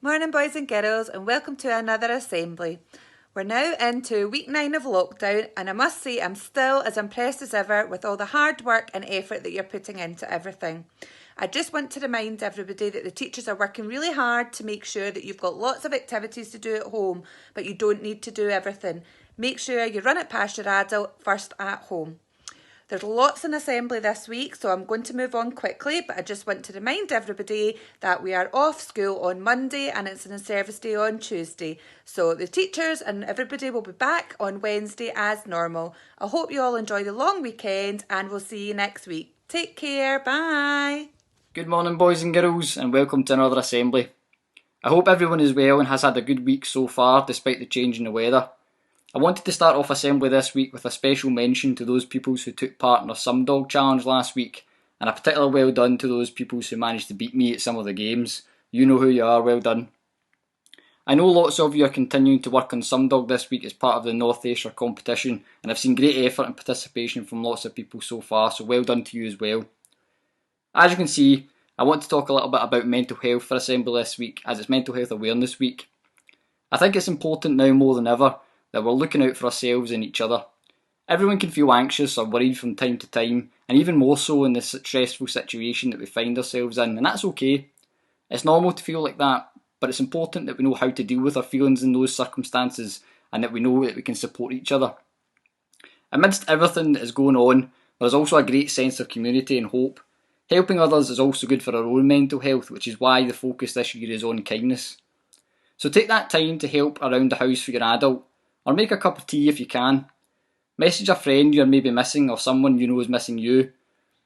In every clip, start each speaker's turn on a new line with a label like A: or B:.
A: Morning boys and girls and welcome to another assembly. We're now into week 9 of lockdown and I must say I'm still as impressed as ever with all the hard work and effort that you're putting into everything. I just want to remind everybody that the teachers are working really hard to make sure that you've got lots of activities to do at home, but you don't need to do everything. Make sure you run it past your adult first at home. There's lots in assembly this week, so I'm going to move on quickly, but I just want to remind everybody that we are off school on Monday and it's an in-service day on Tuesday. So the teachers and everybody will be back on Wednesday as normal. I hope you all enjoy the long weekend and we'll see you next week. Take care, bye.
B: Good morning boys and girls and welcome to another assembly. I hope everyone is well and has had a good week so far despite the change in the weather. I wanted to start off assembly this week with a special mention to those pupils who took part in our Some Dog Challenge last week, and a particular well done to those pupils who managed to beat me at some of the games. You know who you are, well done. I know lots of you are continuing to work on Some Dog this week as part of the North Ayrshire competition, and I've seen great effort and participation from lots of people so far, so well done to you as well. As you can see, I want to talk a little bit about mental health for assembly this week, as it's Mental Health Awareness Week. I think it's important now more than ever that we're looking out for ourselves and each other. Everyone can feel anxious or worried from time to time, and even more so in this stressful situation that we find ourselves in, and that's okay. It's normal to feel like that, but it's important that we know how to deal with our feelings in those circumstances, and that we know that we can support each other. Amidst everything that is going on, there's also a great sense of community and hope. Helping others is also good for our own mental health, which is why the focus this year is on kindness. So take that time to help around the house for your adult, or make a cup of tea if you can. Message a friend you are maybe missing or someone you know is missing you.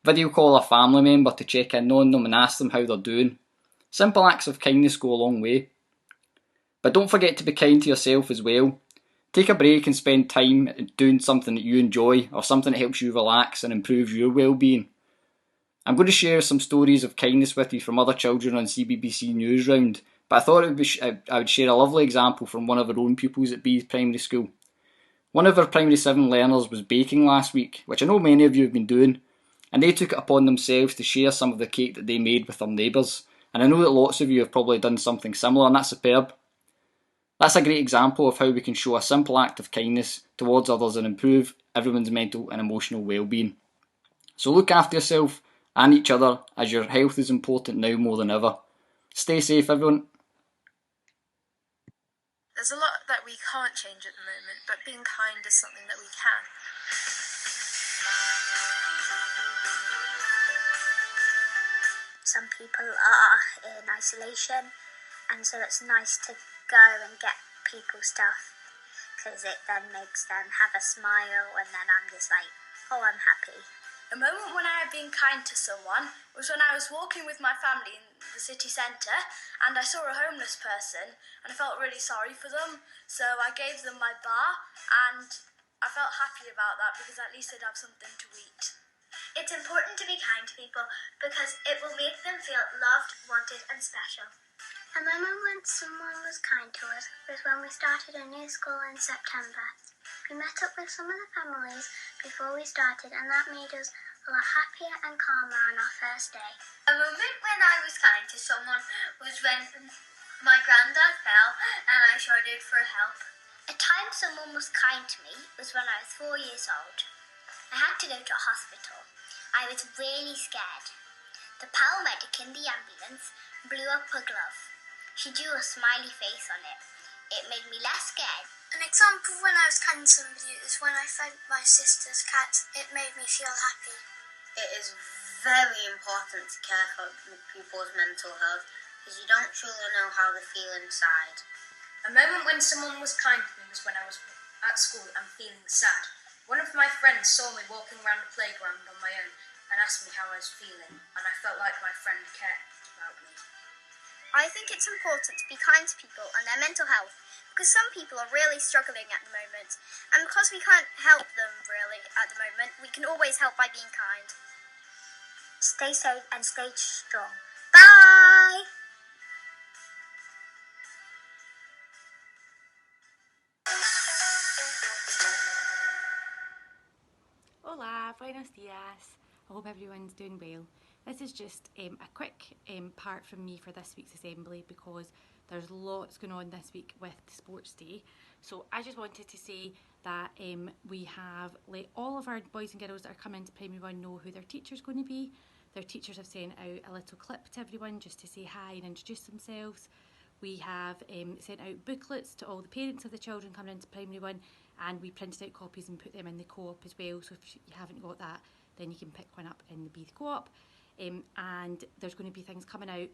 B: Video call a family member to check in on them and ask them how they're doing. Simple acts of kindness go a long way. But don't forget to be kind to yourself as well. Take a break and spend time doing something that you enjoy or something that helps you relax and improves your well-being. I'm going to share some stories of kindness with you from other children on CBBC News Round, but I thought I would share a lovely example from one of our own pupils at Beith Primary School. One of our Primary 7 learners was baking last week, which I know many of you have been doing, and they took it upon themselves to share some of the cake that they made with their neighbours, and I know that lots of you have probably done something similar, and that's superb. That's a great example of how we can show a simple act of kindness towards others and improve everyone's mental and emotional well-being. So look after yourself and each other, as your health is important now more than ever. Stay safe, everyone.
C: There's a lot that we can't change at the moment, but being kind is something that we can.
D: Some people are in isolation, and so it's nice to go and get people stuff, because it then makes them have a smile, and then I'm just like, oh, I'm happy.
E: A moment when I had been kind to someone was when I was walking with my family in the city centre and I saw a homeless person and I felt really sorry for them, so I gave them my bar and I felt happy about that because at least they'd have something to eat.
D: It's important to be kind to people because it will make them feel loved, wanted and special. A moment when someone was kind to us was when we started a new school in September. We met up with some of the families before we started, and that made us a lot happier and calmer on our first day.
F: A moment when I was kind to someone was when my granddad fell and I shouted for help.
D: A time someone was kind to me was when I was 4 years old. I had to go to a hospital. I was really scared. The paramedic in the ambulance blew up a glove. She drew a smiley face on it. It made me less scared.
G: An example when I was kind to somebody is when I fed my sister's cat. It made me feel happy.
F: It is very important to care for people's mental health because you don't truly know how they feel inside.
C: A moment when someone was kind to me was when I was at school and feeling sad. One of my friends saw me walking around the playground on my own and asked me how I was feeling, and I felt like my friend cared about me.
G: I think it's important to be kind to people and their mental health because some people are really struggling at the moment, and because we can't help them really at the moment, we can always help by being kind.
D: Stay safe and stay strong. Bye!
H: Hola, buenos dias. I hope everyone's doing well. This is just a quick part from me for this week's assembly because There's lots going on this week with Sports Day. So I just wanted to say that we have let all of our boys and girls that are coming to Primary 1 know who their teacher's going to be. Their teachers have sent out a little clip to everyone just to say hi and introduce themselves. We have sent out booklets to all the parents of the children coming into Primary 1, and we printed out copies and put them in the co-op as well. So if you haven't got that, then you can pick one up in the Beith co-op. And there's going to be things coming out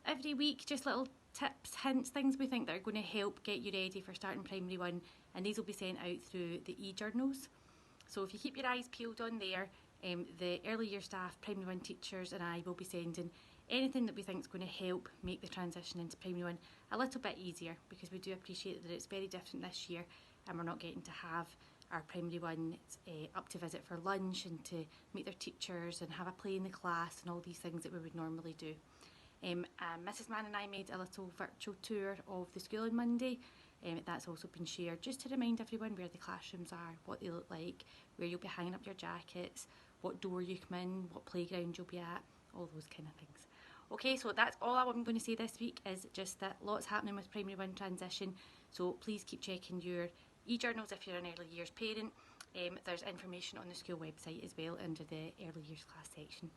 H: every week, just little tips, hints, things we think that are going to help get you ready for starting Primary 1, and these will be sent out through the e-journals. So if you keep your eyes peeled on there, the early year staff, Primary 1 teachers and I will be sending anything that we think is going to help make the transition into Primary 1 a little bit easier, because we do appreciate that it's very different this year and we're not getting to have our Primary 1 up to visit for lunch and to meet their teachers and have a play in the class and all these things that we would normally do. Mrs Mann and I made a little virtual tour of the school on Monday. That's also been shared just to remind everyone where the classrooms are, what they look like, where you'll be hanging up your jackets, what door you come in, what playground you'll be at, all those kind of things. Okay, so that's all I'm going to say this week, is just that lots happening with Primary 1 transition, so please keep checking your e-journals if you're an early years parent. There's information on the school website as well under the early years class section.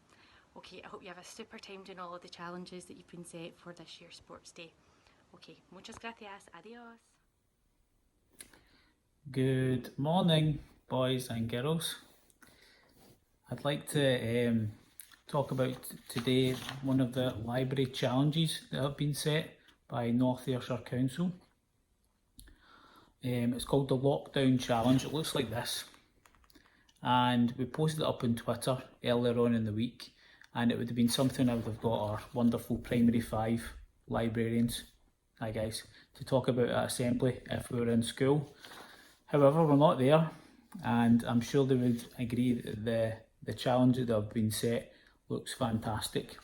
H: Okay, I hope you have a super time doing all of the challenges that you've been set for this year's Sports Day. Okay, muchas gracias, adios.
I: Good morning, boys and girls. I'd like to talk about today one of the library challenges that have been set by North Ayrshire Council. It's called the Lockdown Challenge. It looks like this, and we posted it up on Twitter earlier on in the week, and it would have been something I would have got our wonderful Primary 5 librarians, hi guys, to talk about at assembly if we were in school. However, we're not there, and I'm sure they would agree that the challenge that have been set looks fantastic.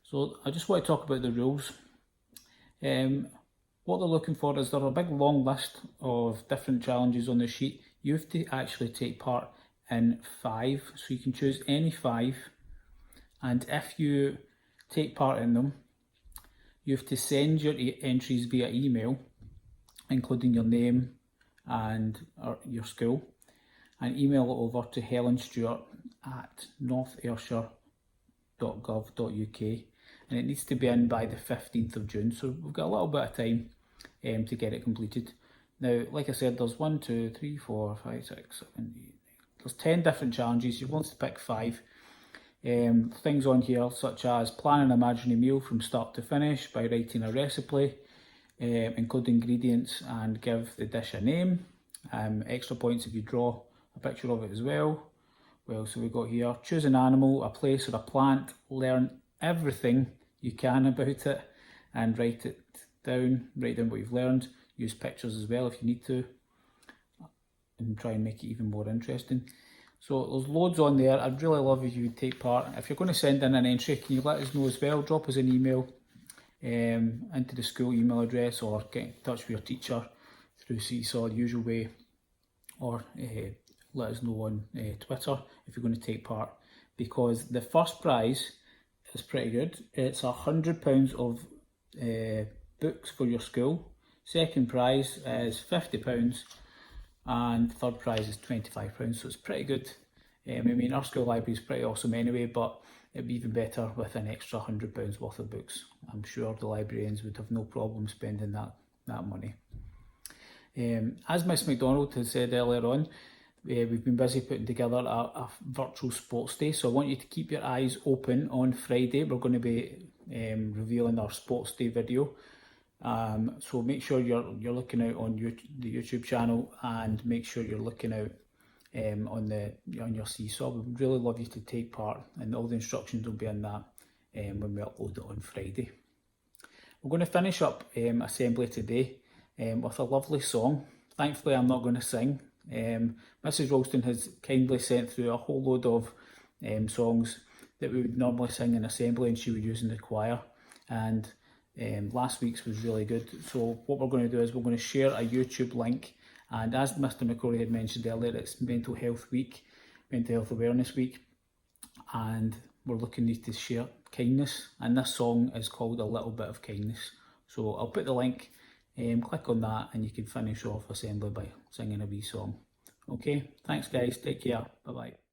I: So I just want to talk about the rules. What they're looking for is there a big long list of different challenges on the sheet. You have to actually take part in 5, so you can choose any 5, and if you take part in them, you have to send your entries via email, including your name and your school, and email it over to helenstewart@northayrshire.gov.uk, and it needs to be in by the 15th of June, so we've got a little bit of time to get it completed. Now, like I said, there's 1, 2, 3, 4, 5, 6, 7, 8, 9. There's 10 different challenges. You've wanted to pick 5. Things on here such as plan an imaginary meal from start to finish by writing a recipe, include ingredients and give the dish a name. Extra points if you draw a picture of it as well. What else have we got here? Choose an animal, a place or a plant, learn everything you can about it and write it down. Write down what you've learned. Use pictures as well if you need to, and try and make it even more interesting. So there's loads on there. I'd really love if you would take part. If you're going to send in an entry, can you let us know as well? Drop us an email into the school email address, or get in touch with your teacher through Seesaw the usual way, or let us know on Twitter if you're going to take part, because the first prize is pretty good. It's £100 of books for your school. Second prize is £50, and third prize is £25, so it's pretty good. I mean, our school library is pretty awesome anyway, but it'd be even better with an extra £100 worth of books. I'm sure the librarians would have no problem spending that money. As Miss McDonald has said earlier on, we've been busy putting together a virtual sports day, so I want you to keep your eyes open on Friday. We're going to be revealing our sports day video. So make sure you're looking out on the YouTube channel, and make sure you're looking out on your Seesaw. We would really love you to take part, and all the instructions will be in that when we upload it on Friday. We're going to finish up assembly today with a lovely song. Thankfully, I'm not going to sing. Mrs. Ralston has kindly sent through a whole load of songs that we would normally sing in assembly, and she would use in the choir. And last week's was really good. So what we're going to do is we're going to share a YouTube link. And as Mr. McCrory had mentioned earlier, it's Mental Health Week, Mental Health Awareness Week, and we're looking to share kindness. And this song is called A Little Bit of Kindness So I'll put the link, click on that and you can finish off assembly by singing a wee song. Okay, thanks guys, take care, bye bye.